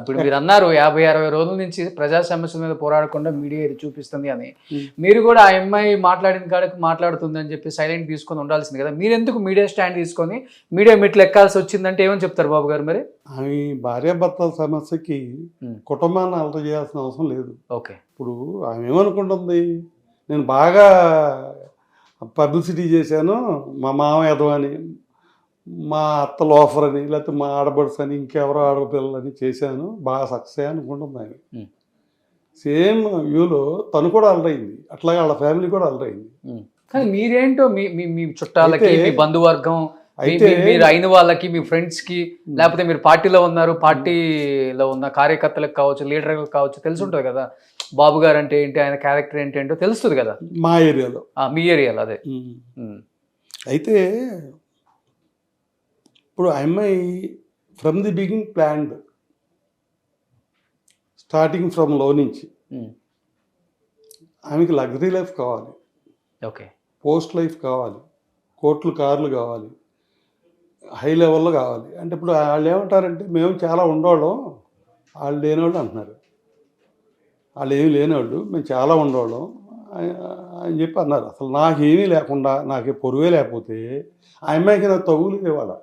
ఇప్పుడు మీరు అన్నారు 50-60 రోజుల నుంచి ప్రజా సమస్యల మీద పోరాడకుండా మీడియా ఇది చూపిస్తుంది అని. మీరు కూడా ఆ అమ్మాయి మాట్లాడిన కాడికి మాట్లాడుతుంది అని చెప్పి సైలెంట్ తీసుకొని ఉండాల్సింది కదా. మీరు ఎందుకు మీడియా స్టాండ్ తీసుకొని మీడియా మెట్లు ఎక్కాల్సి వచ్చిందంటే ఏమని చెప్తారు బాబు గారు మరి? ఆమె భార్యాభర్తల సమస్యకి కుటుంబాన్ని అలత చేయాల్సిన అవసరం లేదు. ఓకే. ఇప్పుడు ఆమె ఏమనుకుంటుంది, నేను బాగా పబ్లిసిటీ చేశాను, మా మామ ఎదవని, మా అత్త లోఫర్ అని, లేకపోతే మా ఆడబడుసు అని, ఇంకెవరో ఆడపిల్లలని చేశాను, బాగా సక్సెస్ అనుకుంటుంది ఆమె. సేమ్ వ్యూలో తను కూడా అలరైంది, అట్లాగే వాళ్ళ ఫ్యామిలీ కూడా అలరైంది. కానీ మీరేంటో మీ మీ మీ చుట్టాలకి, మీ బంధువర్గం, అయితే మీరు అయిన వాళ్ళకి, మీ ఫ్రెండ్స్కి, లేకపోతే మీరు పార్టీలో ఉన్నారు, పార్టీలో ఉన్న కార్యకర్తలకు కావచ్చు, లీడర్లకు కావచ్చు, తెలిసి ఉంటుంది కదా బాబు గారు అంటే ఏంటి, ఆయన క్యారెక్టర్ ఏంటో తెలుస్తుంది కదా మా ఏరియాలో, మీ ఏరియాలో. అదే అయితే ఇప్పుడు ఆ అమ్మాయి from the beginning planned, starting from లో నుంచి ఆమెకి లగ్జరీ లైఫ్ కావాలి, ఓకే, పోస్ట్ లైఫ్ కావాలి, కోట్లు కార్లు కావాలి, హై లెవెల్లో కావాలి. అంటే ఇప్పుడు వాళ్ళు ఏమంటారంటే మేము చాలా ఉండేవాళ్ళం, వాళ్ళు లేనివాళ్ళు అంటున్నారు. వాళ్ళు ఏమీ లేనివాళ్ళు, మేము చాలా ఉండేవాళ్ళం అని చెప్పి అన్నారు. అసలు నాకేమీ లేకుండా, నాకు పొరుగే లేకపోతే ఆ అమ్మాయికి నాకు తగులు ఇవ్వాలి.